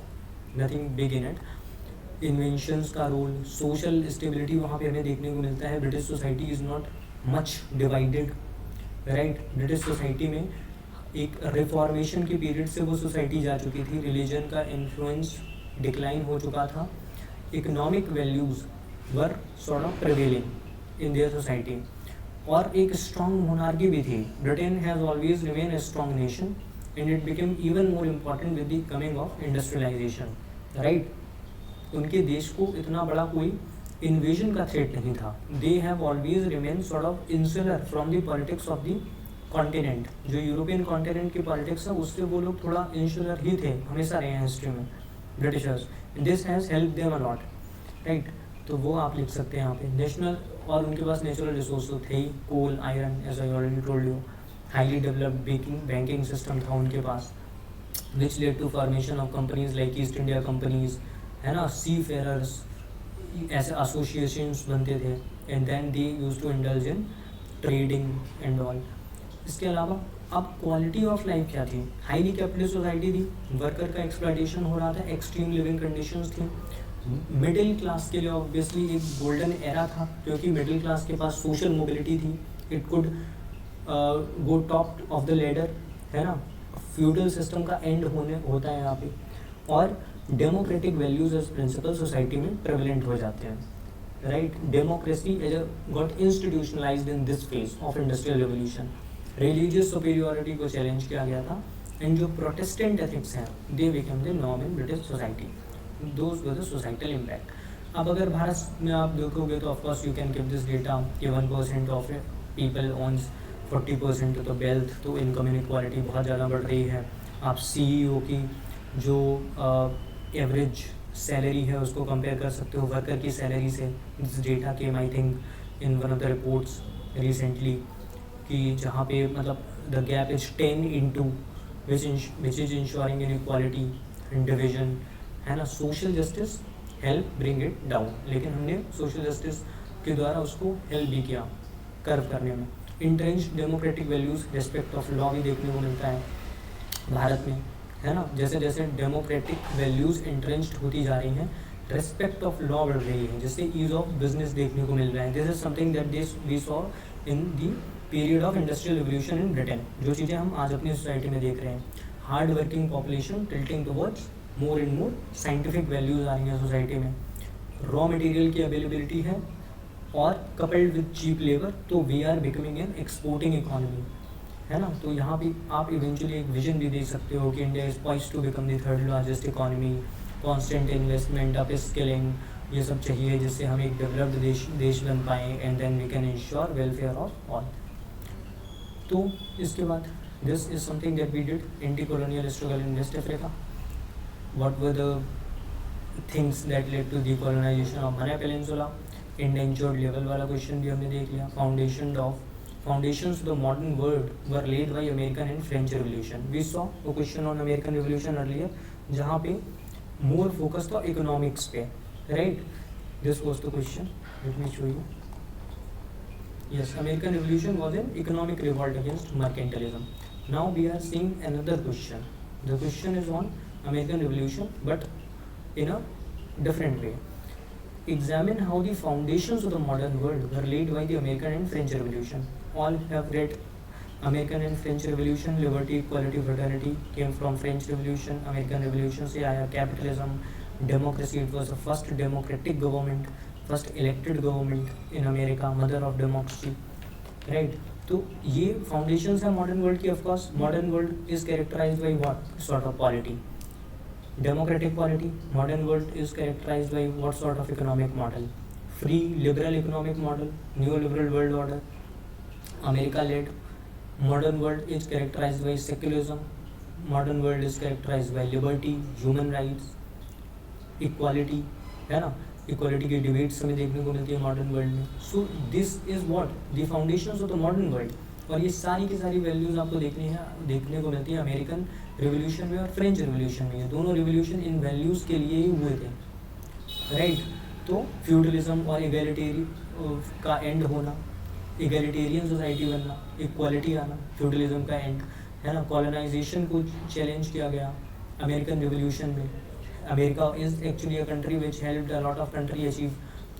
nothing big in it. Inventions का रोल, सोशल स्टेबिलिटी वहाँ पे हमें देखने को मिलता है। British society is not much divided, right. British society में एक रिफॉर्मेशन के पीरियड से वो सोसाइटी जा चुकी थी, रिलीजन का इन्फ्लुएंस डिक्लाइन हो चुका था, economic values were sort of prevailing in their society, और एक स्ट्रॉन्ग मोनार्की भी थी। Britain has always remain a strong nation and it became even more important with the coming of industrialisation, right. उनके देश को इतना बड़ा कोई इन्वेजन का थ्रेट नहीं था। They have always remain sort of insular from the politics of the continent. जो यूरोपियन कॉन्टिनेंट की पॉलिटिक्स है उससे वो लोग थोड़ा इंसुलर ही थे, हमेशा रहे हैं हिस्ट्री में Britishers. This has help them a lot, right. तो वो आप लिख सकते हैं यहाँ पे नेशनल, और उनके पास नेचुरल रिसोर्स तो थे ही, coal, iron, as I already told you. Highly developed banking system था उनके पास, which led to formation of companies like East India companies, है ना, सी फेयरर्स, ऐसे एसोसिएशंस बनते थे, and then they use to indulge in trading and all. इसके अलावा अब क्वालिटी ऑफ लाइफ क्या थी? हाईली कैपिटलिस्ट सोसाइटी थी, वर्कर का एक्सप्लॉयटेशन हो रहा था, एक्सट्रीम लिविंग कंडीशंस थी। मिडिल क्लास के लिए ऑब्वियसली एक गोल्डन एरा था, क्योंकि मिडिल क्लास के पास सोशल मोबिलिटी थी, it could go top of the ladder, है ना। फ्यूडल सिस्टम का एंड होता है यहाँ पे, और democratic values as principle society में प्रेवलेंट हो जाते हैं, right. Democracy has got institutionalised in this phase of industrial revolution. Religious superiority को चैलेंज किया गया था, एंड जो प्रोटेस्टेंट एथिक्स हैं they become the norm in British society. Those were the societal impact. अब अगर भारत में आप देखोगे तो of course you can give this data कि 1% ऑफ पीपल ओन्स 40% तो वेल्थ, तो इनकम इनक्वालिटी बहुत ज़्यादा बढ़ रही है। आप CEO की जो एवरेज सैलरी है उसको कंपेयर कर सकते हो वर्कर की सैलरी से। This data came I think in one of the reports recently, कि जहाँ पे मतलब the gap is 10 which is ensuring in equality and division, है ना। Social justice help bring it down, लेकिन हमने सोशल जस्टिस के द्वारा उसको हेल्प भी किया कर्व करने में। Entrenched democratic values, respect of law भी देखने को मिलता है भारत में, है ना। जैसे जैसे डेमोक्रेटिक वैल्यूज़ इंट्रेंच्ड होती जा रही हैं, रेस्पेक्ट ऑफ लॉ बढ़ रही है, जिससे ईज ऑफ बिजनेस देखने को मिल रहा है। This is something that we saw in the period of industrial revolution in Britain, जो चीज़ें हम आज अपनी सोसाइटी में देख रहे हैं। Hard working population tilting towards more and more scientific values आ रही हैं सोसाइटी में। रॉ मटेरियल की अवेलेबिलिटी है, और कपल्ड विद चीप लेबर, तो we are becoming an exporting economy, है ना। तो यहाँ भी आप इवेंचुअली एक विजन भी देख सकते हो कि India is poised to become the 3rd largest economy. Constant investment, up skilling, ये सब चाहिए जिससे हम एक डेवलप्ड देश बन पाएँ, and then we can ensure welfare of all. तो इसके बाद this is something that we did, anti colonial struggle in West Africa, what were the things that led to the colonisation of Malay peninsula. Endangered level वाला question भी हमने देख लिया। Foundations of the modern world were laid by American and French Revolution. We saw a question on American Revolution earlier, जहाँ पे more focus था economics पे, right? This was the question. Let me show you. Yes, American Revolution was an economic revolt against mercantilism. Now we are seeing another question. The question is on American Revolution, but in a different way. Examine how the foundations of the modern world were laid by the American and French Revolution. All have read American and French Revolution. Liberty, equality, fraternity came from French Revolution. American Revolution से आया capitalism, democracy. It was the first democratic government, first elected government in America, mother of democracy, right? तो ये foundations है modern world की. Of course, modern world is characterized by what sort of polity? Democratic polity. Modern world is characterized by what sort of economic model? Free liberal economic model, neoliberal world order. America led. Modern world is characterized by secularism. Modern world is characterized by liberty, human rights, equality, है ना. Equality की debates हमें देखने को मिलती है modern world में. सो this is what the foundations of the modern world. और ये सारी की सारी वैल्यूज़ आपको देखने को मिलती है अमेरिकन रिवोल्यूशन में और फ्रेंच रिवोल्यूशन में. ये दोनों रिवोल्यूशन इन वैल्यूज़ के लिए ही हुए थे, राइट. तो फ्यूडलिज्म और इगैलिटेरियन का एंड होना, इगैलिटेरियन सोसाइटी बनना, इक्वालिटी आना, फ्यूडलिज्म का एंड, है ना. कॉलोनाइजेशन को चैलेंज किया गया अमेरिकन रिवोल्यूशन में. America is actually a country which helped a lot of country achieve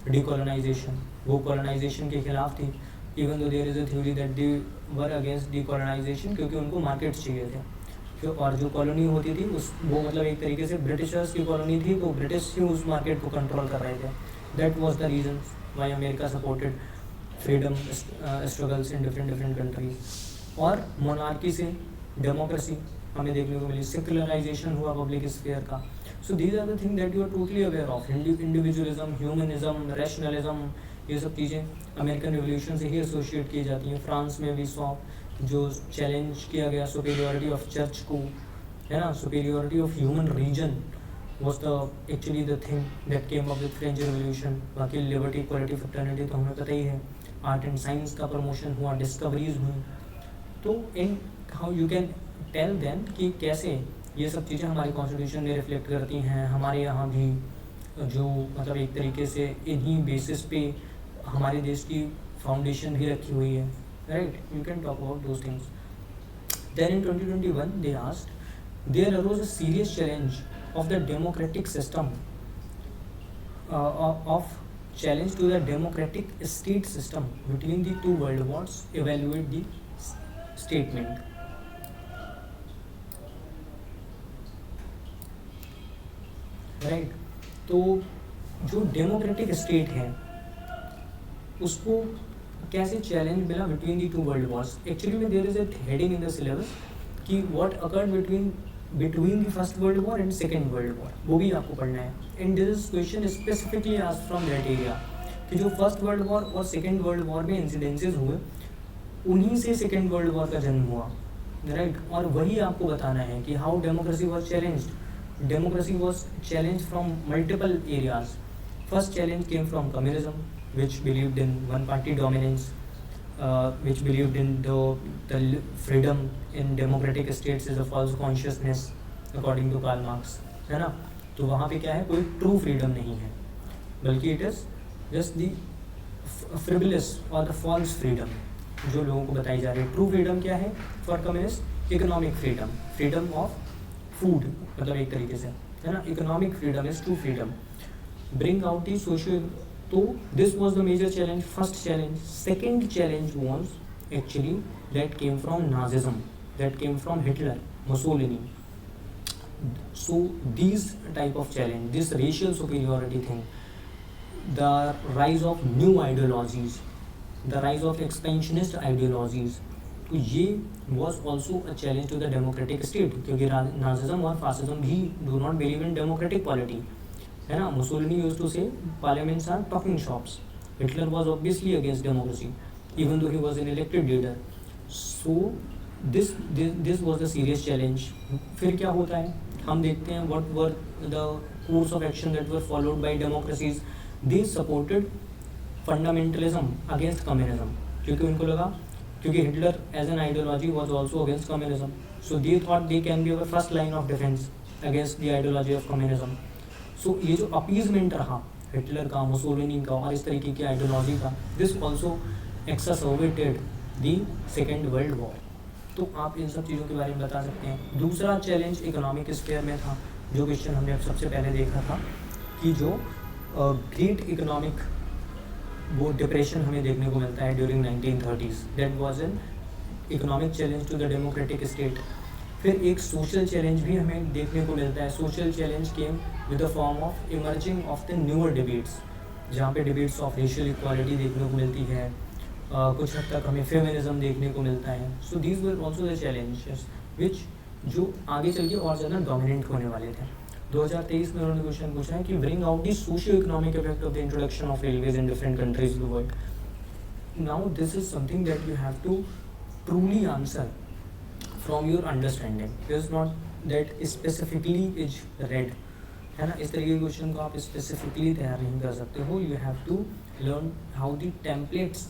decolonisation. वो कॉलोनाइजेशन के खिलाफ थी. Even though there is a theory that they were against decolonisation, क्योंकि उनको मार्केट्स चाहिए थे। और जो कॉलोनी होती थी उस वो मतलब एक तरीके से ब्रिटिशर्स की कॉलोनी थी, तो ब्रिटिश ही उस मार्केट को कंट्रोल कर रहे थे। That was the reason why America supported freedom struggles in different different countries. और मोनार्की से डेमोक्रेसी हमें देखने को मिली, सेक्युलराइजेशन हुआ पब्लिक स्फीयर का। So these are the thing that you are totally aware of. Individualism, humanism, rationalism, ये सब चीज़ें अमेरिकन रिवोल्यूशन से ही एसोसिएट की जाती हैं। फ्रांस में भी सौ जो चैलेंज किया गया सुपीरियॉरिटी ऑफ चर्च को, है ना, superiority of human reason was the actually the thing that came up with French Revolution। बाकी लिबर्टी, इक्वालिटी, फ्रेटर्निटी तो हमें पता ही है। आर्ट एंड साइंस का प्रमोशन हुआ, डिस्कवरीज हुई। तो in how you can tell them कि कैसे ये सब चीज़ें हमारे कॉन्स्टिट्यूशन में रिफ्लेक्ट करती हैं। हमारे यहाँ भी जो मतलब एक तरीके से इन्हीं बेसिस पे हमारे देश की फाउंडेशन भी रखी हुई है, right. You can talk about those things. Then in 2021 they asked there arose a serious challenge of the democratic system, of challenge to the democratic state system between the two world wars, evaluate the statement। Right, तो जो democratic state है उसको कैसे challenge मिला between the two world wars. Actually में there is a heading in the syllabus कि what occurred between the first world war and second world war, वो भी आपको पढ़ना है। And this question specifically asked from that area कि जो first world war और सेकेंड वर्ल्ड वॉर में इंसिडेंसेस हुए उन्हीं से सेकेंड वर्ल्ड वॉर का जन्म हुआ, राइट। और वही आपको बताना है कि how democracy was challenged. Democracy was challenge from multiple areas. First challenge came from communism which believed in one party dominance, which believed in the freedom in democratic states is a false consciousness according to Karl Marx, है ना। तो वहाँ पे क्या है, कोई true freedom नहीं है, बल्कि it is just the frivolous और द फॉल्स फ्रीडम जो लोगों को बताई जा रही है। ट्रू फ्रीडम क्या है for communist? Economic freedom, freedom of food, मतलब एक तरीके से, है ना। Economic freedom is true freedom. Bring out the social, तो this was the major challenge, first challenge. Second challenge was actually that came from Nazism, that came from Hitler, Mussolini. So these type of challenge, this racial superiority thing, the rise of new ideologies, the rise of expansionist ideologies, तो ये was also a challenge to the democratic state, क्योंकि Nazism और fascism भी do not believe in democratic polity, है ना। Mussolini used to say parliaments are talking shops. Hitler was obviously against democracy, even though he was an elected leader. So this was the serious challenge. फिर क्या होता है हम देखते हैं, what were the course of action that were followed by democracies. They supported fundamentalism against communism, क्योंकि उनको लगा, क्योंकि Hitler as an ideology was also against communism, so they thought they can be our first line of defense against the ideology of communism. सो ये जो appeasement रहा Hitler का, Mussolini का और इस तरीके की आइडियोलॉजी का, this also exacerbated the second world war. तो आप इन सब चीज़ों के बारे में बता सकते हैं। दूसरा चैलेंज इकोनॉमिक स्फीयर में था, जो क्वेश्चन हमने अब सबसे पहले देखा था कि जो ग्रेट इकोनॉमिक वो डिप्रेशन हमें देखने को मिलता है during 1930s, that was an economic challenge to the democratic state. फिर एक सोशल चैलेंज भी हमें देखने को मिलता है। Social challenge came with the form of emerging of the newer debates, जहाँ पे डिबेट्स ऑफ रेशियल इक्वालिटी देखने को मिलती है, कुछ हद तक हमें फेमिनिज्म देखने को मिलता है। So these were also the challenges विच जो आगे चल के और ज़्यादा डोमिनेंट होने वाले थे। 2023 में उन्होंने क्वेश्चन पूछा है कि bring out the socio economic effect of the introduction of railways in different countries in the world. Now this is something that you have to truly answer from your understanding, it is not that specifically is read, है ना। इस तरीके के question को आप specifically तैयार नहीं कर सकते हो। You have to learn how the templates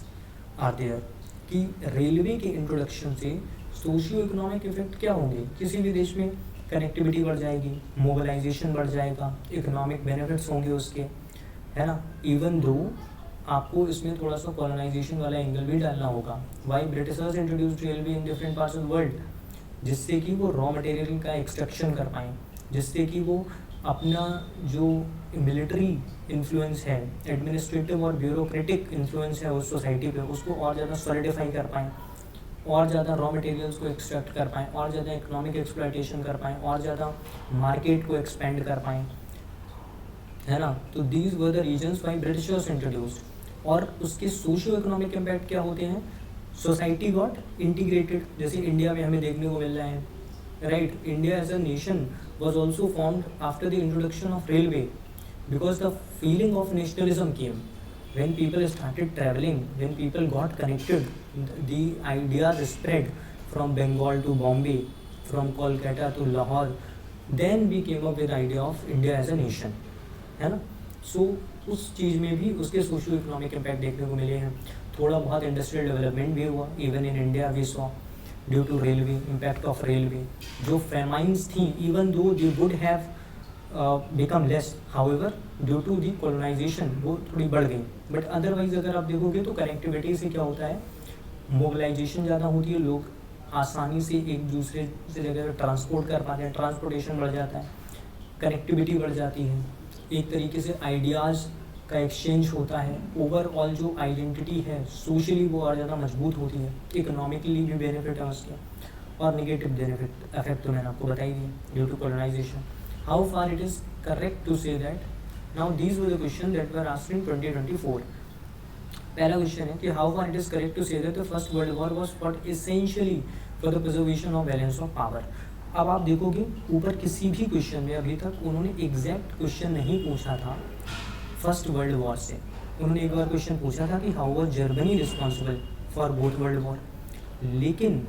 are there, कि रेलवे के इंट्रोडक्शन से सोशियो इकोनॉमिक इफेक्ट क्या होंगे। किसी भी देश में कनेक्टिविटी बढ़ जाएगी, मोबिलाइजेशन बढ़ जाएगा, इकोनॉमिक बेनिफिट्स होंगे उसके, है ना। इवन दो आपको इसमें थोड़ा सा कॉलोनाइजेशन वाला एंगल भी डालना होगा। Why Britishers introduced railway in different parts of the world, जिससे कि वो रॉ मटेरियल का एक्सट्रैक्शन कर पाएँ, जिससे कि वो अपना जो मिलिट्री इन्फ्लुएंस है, एडमिनिस्ट्रेटिव और ब्यूरोक्रेटिक इन्फ्लुएंस है उस सोसाइटी पे, उसको और ज़्यादा सॉलिडिफाई कर पाएँ, और ज़्यादा रॉ मटेरियल्स को एक्सट्रैक्ट कर पाएँ, और ज़्यादा इकोनॉमिक एक्सप्लॉयटेशन कर पाएँ, और ज़्यादा मार्केट को एक्सपेंड कर पाएँ, है ना। तो these were the reasons why Britishers introduced. और उसके सोशियो इकोनॉमिक इम्पैक्ट क्या होते हैं? सोसाइटी गॉट इंटीग्रेटेड, जैसे इंडिया में हमें देखने को मिल रहा है, राइट। India as a nation was also formed after the introduction of railway, because the feeling of nationalism came when people started traveling, when people got connected, the ideas spread from Bengal to Bombay, from Kolkata to Lahore, then we came up with the idea of India as a nation, है ना। सो उस चीज़ में भी उसके socio economic impact देखने को मिले हैं। थोड़ा बहुत इंडस्ट्रियल डेवलपमेंट भी हुआ, even in India we saw due to railway, impact of railway. जो फेमाइंस थी, even though they would have become less, however due to the colonisation वो थोड़ी बढ़ गई, बट अदरवाइज अगर आप देखोगे तो कनेक्टिविटी से क्या होता है, मोबिलाइजेशन ज़्यादा होती है, लोग आसानी से एक दूसरे से जगह ट्रांसपोर्ट कर पाते हैं, ट्रांसपोर्टेशन बढ़ जाता है, कनेक्टिविटी बढ़ जाती है, एक तरीके से आइडियाज़ का एक्सचेंज होता है, ओवरऑल जो आइडेंटिटी है सोशली वो और ज़्यादा मजबूत होती है, इकोनॉमिकली भी बेनिफिट है उसके, और नेगेटिव बेनिफिट इफेक्ट तो मैंने आपको बताई दिया due to colonization. How far it is correct to say that? Now these were the question that were asked in 2024। पहला क्वेश्चन है कि how far it is correct to say that the first world war was fought essentially for the preservation of balance of power. अब आप देखोगे ऊपर किसी भी question में अभी तक उन्होंने एग्जैक्ट क्वेश्चन नहीं पूछा था फर्स्ट वर्ल्ड वॉर से। उन्होंने एक बार क्वेश्चन पूछा था कि how was Germany responsible for both world war, लेकिन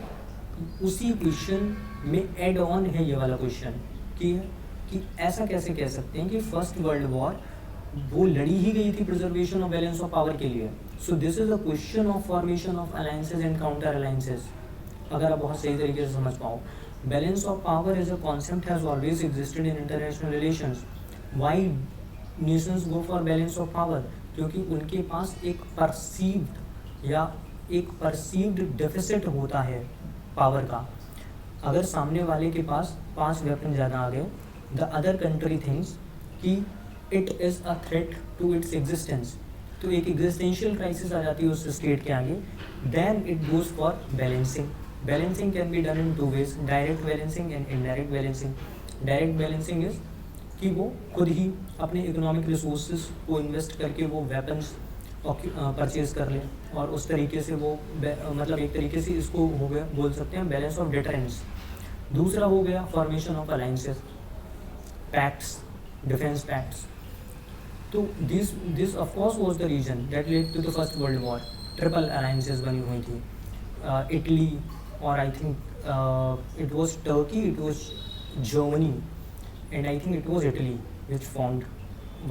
उसी क्वेश्चन में एड ऑन है ये वाला क्वेश्चन कि ऐसा कैसे कह सकते हैं कि फर्स्ट वर्ल्ड वॉर वो लड़ी ही गई थी preservation of balance of power के लिए। सो this is a question of formation of alliances and counter alliances, अगर आप बहुत सही तरीके से समझ पाओ। Balance of power is a concept has always existed in international relations. Why Nations go for balance of power? क्योंकि उनके पास एक परसीव्ड डेफिसिट होता है पावर का। अगर सामने वाले के पास 5 वेपन ज़्यादा आ गए, द अदर कंट्री थिंक्स कि it is a threat to its existence, तो एक एग्जिस्टेंशियल क्राइसिस आ जाती है उस स्टेट के आगे। Then it goes for balancing. Balancing can be done in 2 ways, direct balancing and indirect balancing. Direct balancing is कि वो खुद ही अपने इकोनॉमिक रिसोर्सेज को इन्वेस्ट करके वो वेपन्स परचेज कर लें, और उस तरीके से वो मतलब एक तरीके से इसको हो गया, बोल सकते हैं बैलेंस ऑफ डिटरेंस। दूसरा हो गया formation of alliances, pacts, defence pacts. तो this of course was the reason that led to the first world war. Triple alliances बनी हुई थी, इटली, और I think it was Turkey, it was Germany, and I think it was Italy which formed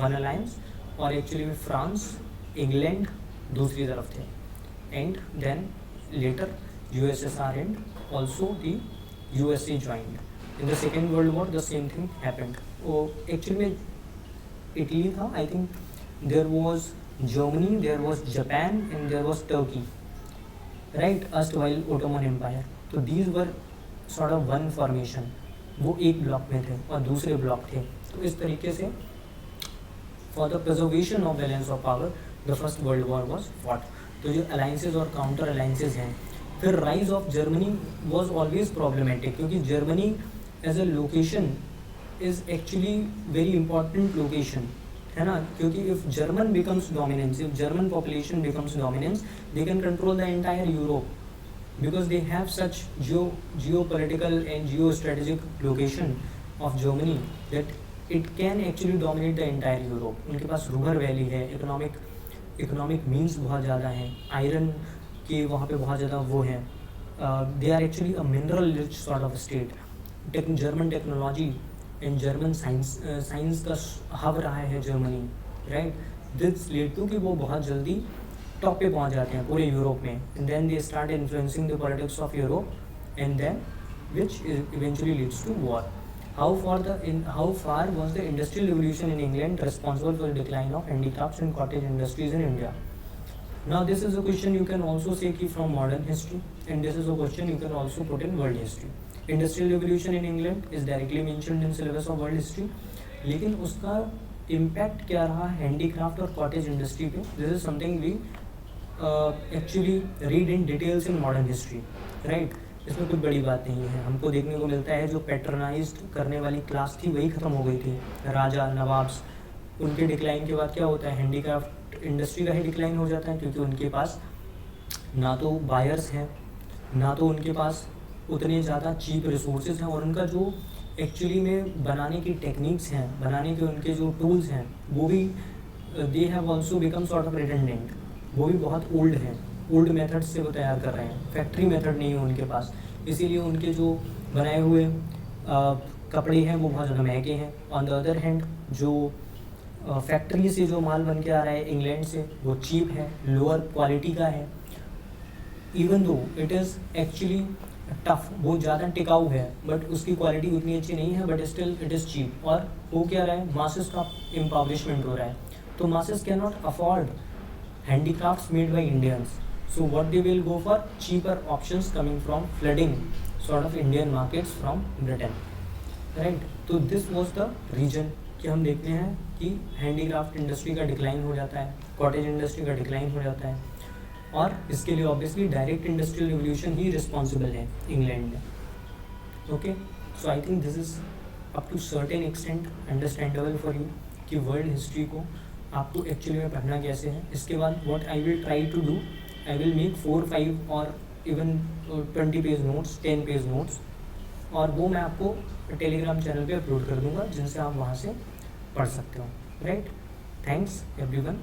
one alliance, और actually में France, England दूसरी तरफ थे, and then later USSR and also the USA joined. In the second world war the same thing happened. Actually में Italy था, I think there was Germany, there was Japan and there was Turkey, right, erstwhile Ottoman Empire. तो these were sort of one formation, वो एक block में थे और दूसरे block थे। तो इस तरीके से for the preservation of balance of power the first world war was fought. तो जो अलायंसेज और काउंटर अलायंसेज हैं। फिर rise of Germany was always problematic, क्योंकि Germany as a location is actually very important location, है ना। क्योंकि if German becomes dominance, if German population becomes dominance, they can control the entire Europe, because they have such geopolitical and geostrategic location of Germany that it can actually dominate the entire Europe. उनके पास रूबर valley है, economic means बहुत ज़्यादा हैं, iron के वहाँ पे बहुत ज़्यादा वो हैं, they are actually a mineral rich sort of state. German technology and German science का हब रहा है Germany, right. This led to कि वो बहुत जल्दी टॉप पे पहुंच जाते हैं पूरे यूरोप में, and then they start influencing the politics of Europe, and then which eventually leads to war. How far was the industrial revolution in England responsible for the decline of handicrafts and cottage industries in India? Now this is a question you can also say कि from modern history, and this is a question you can also put in world history. Industrial revolution in England is directly mentioned in syllabus of world history, लेकिन उसका impact क्या रहा handicraft और cottage industry पे, this is something we actually read in details in modern history, right. इसमें कोई बड़ी बात नहीं है, हमको देखने को मिलता है जो पैट्रनाइज्ड करने वाली क्लास थी वही ख़त्म हो गई थी, राजा नवाब्स, उनके डिक्लाइन के बाद क्या होता है, हैंडीक्राफ्ट इंडस्ट्री का ही डिक्लाइन हो जाता है, क्योंकि उनके पास ना तो बायर्स हैं, ना तो उनके पास उतने ज़्यादा चीप रिसोर्सेज हैं, और उनका जो एक्चुअली में बनाने की टेक्निक्स हैं, बनाने के उनके जो टूल्स हैं, वो भी they have also become sort of redundant, वो भी बहुत ओल्ड हैं, ओल्ड मेथड्स से वो तैयार कर रहे हैं, फैक्ट्री मेथड नहीं है उनके पास, इसीलिए उनके जो बनाए हुए कपड़े हैं वो बहुत ज़्यादा महंगे हैं। ऑन द अदर हैंड जो फैक्ट्री से जो माल बन के आ रहा है इंग्लैंड से, वो चीप है, लोअर क्वालिटी का है, even though it is actually tough, बहुत ज़्यादा टिकाऊ है, बट उसकी क्वालिटी उतनी अच्छी नहीं है, but still it is cheap. और वो क्या रहा है, मासेस का इम्पावरिशमेंट हो रहा है, तो masses can not afford handicrafts made by Indians, so what they will go for, cheaper options coming from flooding sort of Indian markets from Britain, right। तो this was the reason कि हम देखते हैं कि हैंडीक्राफ्ट इंडस्ट्री का decline हो जाता है, कॉटेज इंडस्ट्री का डिक्लाइन हो जाता है, और इसके लिए ऑब्वियसली डायरेक्ट इंडस्ट्रियल रिवोल्यूशन ही रिस्पॉन्सिबल है इंग्लैंड में। Okay, so I think this is up to certain extent understandable for you कि वर्ल्ड हिस्ट्री को आपको एक्चुअली में पढ़ना कैसे है। इसके बाद what I will try to do, I will make 4-5 और even 20 page notes, 10 page notes, और वो मैं आपको टेलीग्राम चैनल पे अपलोड कर दूंगा, जिनसे आप वहाँ से पढ़ सकते हो, राइट। Thanks everyone.